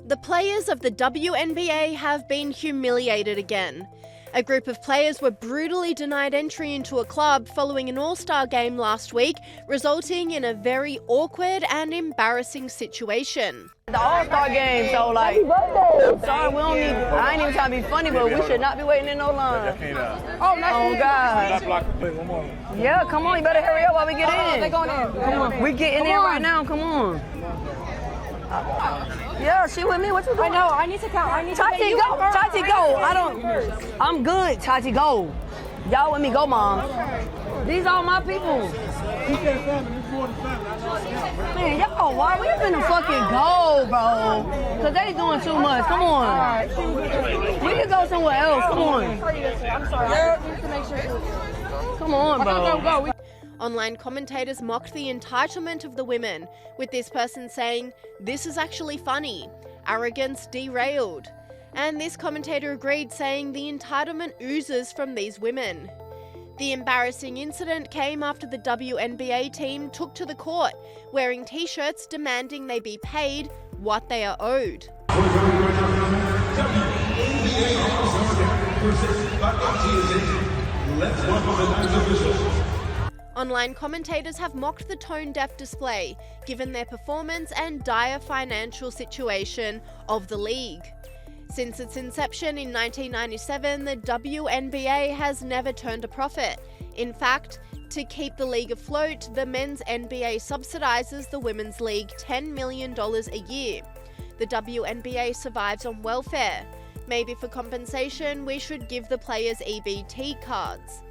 The players of the WNBA have been humiliated again. A group of players were brutally denied entry into a club following an all-star game last week, resulting in a very awkward and embarrassing situation. The all-star game, so like, I'm sorry, we don't need, I ain't even trying to be funny, but we should not be waiting in no line. Oh, God. Yeah, come on, you better hurry up while we get in. They going in. Come on. We getting in right now, come on. Yeah, she with me. What you doing? I know. I need to count. I need Tati, to go. Tati, go. I'm good. Tati, go. Y'all with me. Go, Mom. These are my people. Man, y'all, why we finna fucking go, bro? Because they doing too much. Come on. We can go somewhere else. Come on. I'm sorry. Come on, bro. Go. Online commentators mocked the entitlement of the women, with this person saying, "This is actually funny. Arrogance derailed." And this commentator agreed, saying the entitlement oozes from these women. The embarrassing incident came after the WNBA team took to the court, wearing t-shirts demanding they be paid what they are owed. Online commentators have mocked the tone-deaf display, given their performance and dire financial situation of the league. Since its inception in 1997, the WNBA has never turned a profit. In fact, to keep the league afloat, the men's NBA subsidizes the women's league $10 million a year. The WNBA survives on welfare. Maybe for compensation, we should give the players EBT cards.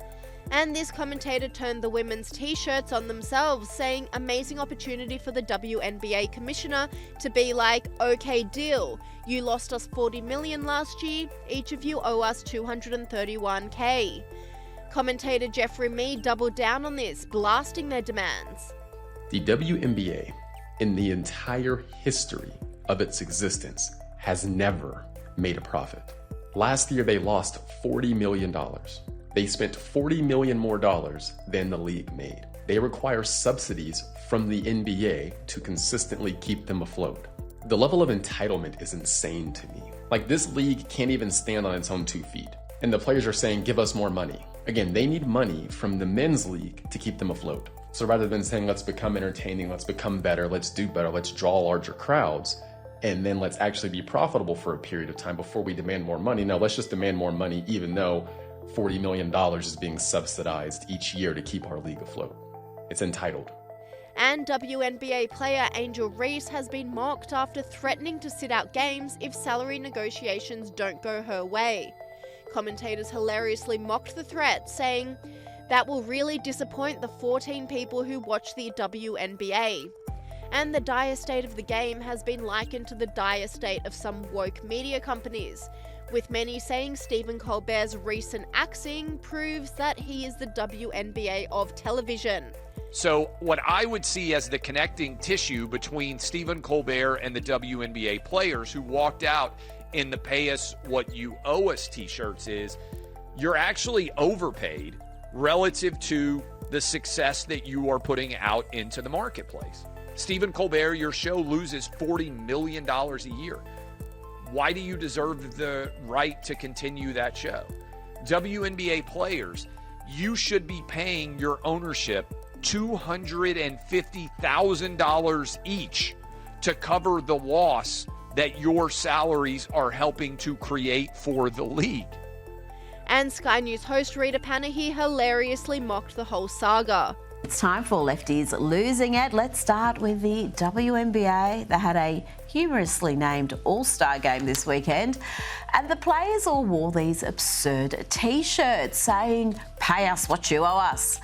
And this commentator turned the women's t-shirts on themselves, saying amazing opportunity for the WNBA commissioner to be like, okay, deal. You lost us $40 million last year. Each of you owe us $231K. Commentator Jeffrey Mead doubled down on this, blasting their demands. The WNBA, in the entire history of its existence, has never made a profit. Last year, they lost $40 million. They spent $40 million more than the league made. They require subsidies from the NBA to consistently keep them afloat. The level of entitlement is insane to me. Like, this league can't even stand on its own 2 feet. And the players are saying, give us more money. Again, they need money from the men's league to keep them afloat. So rather than saying, let's become entertaining, let's become better, let's do better, let's draw larger crowds, and then let's actually be profitable for a period of time before we demand more money. No, let's just demand more money, even though $40 million is being subsidized each year to keep our league afloat. It's entitled. And WNBA player Angel Reese has been mocked after threatening to sit out games if salary negotiations don't go her way. Commentators hilariously mocked the threat, saying, "That will really disappoint the 14 people who watch the WNBA." And the dire state of the game has been likened to the dire state of some woke media companies, with many saying Stephen Colbert's recent axing proves that he is the WNBA of television. So what I would see as the connecting tissue between Stephen Colbert and the WNBA players who walked out in the pay us what you owe us t-shirts is you're actually overpaid relative to the success that you are putting out into the marketplace. Stephen Colbert, your show loses $40 million a year. Why do you deserve the right to continue that show? WNBA players, you should be paying your ownership $250,000 each to cover the loss that your salaries are helping to create for the league. And Sky News host Rita Panahi hilariously mocked the whole saga. It's time for Lefties Losing It. Let's start with the WNBA. They had a humorously named All-Star game this weekend, and the players all wore these absurd t-shirts saying, "Pay us what you owe us."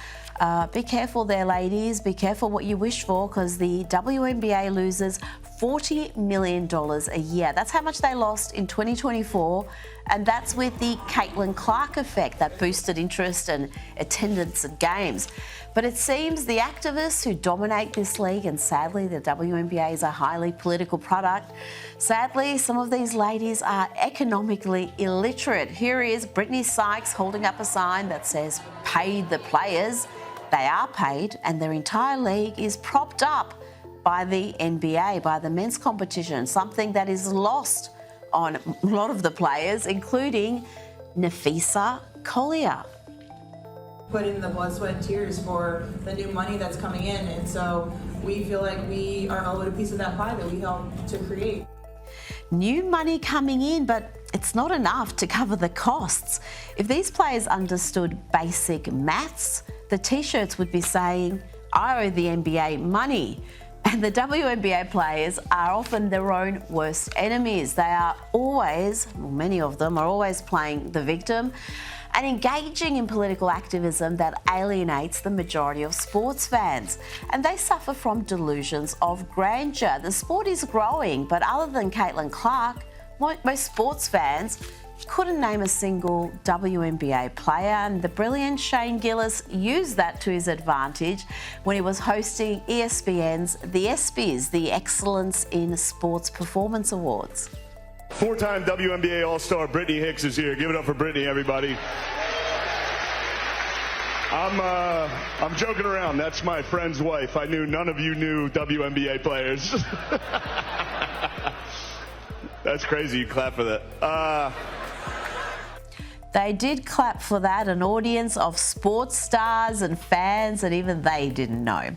Be careful there, ladies. Be careful what you wish for, because the WNBA loses $40 million a year. That's how much they lost in 2024, and that's with the Caitlin Clark effect that boosted interest and attendance at games. But it seems the activists who dominate this league, and sadly the WNBA is a highly political product, sadly some of these ladies are economically illiterate. Here is Brittany Sykes holding up a sign that says, "Pay the players." They are paid, and their entire league is propped up by the NBA, by the men's competition, something that is lost on a lot of the players, including Nafisa Collier. Put in the blood, sweat, and tears for the new money that's coming in, and so we feel like we are owed a piece of that pie that we helped to create. New money coming in, but it's not enough to cover the costs. If these players understood basic maths, the t-shirts would be saying, I owe the NBA money. And the WNBA players are often their own worst enemies. They are always, well, many of them are always playing the victim and engaging in political activism that alienates the majority of sports fans. And they suffer from delusions of grandeur. The sport is growing, but other than Caitlin Clark, most sports fans couldn't name a single WNBA player, and the brilliant Shane Gillis used that to his advantage when he was hosting ESPN's The ESPYs, the Excellence in Sports Performance Awards. Four-time WNBA All-Star Brittany Hicks is here. Give it up for Brittany, everybody. I'm joking around. That's my friend's wife. I knew none of you knew WNBA players. That's crazy. You clap for that. They did clap for that, an audience of sports stars and fans, and even they didn't know.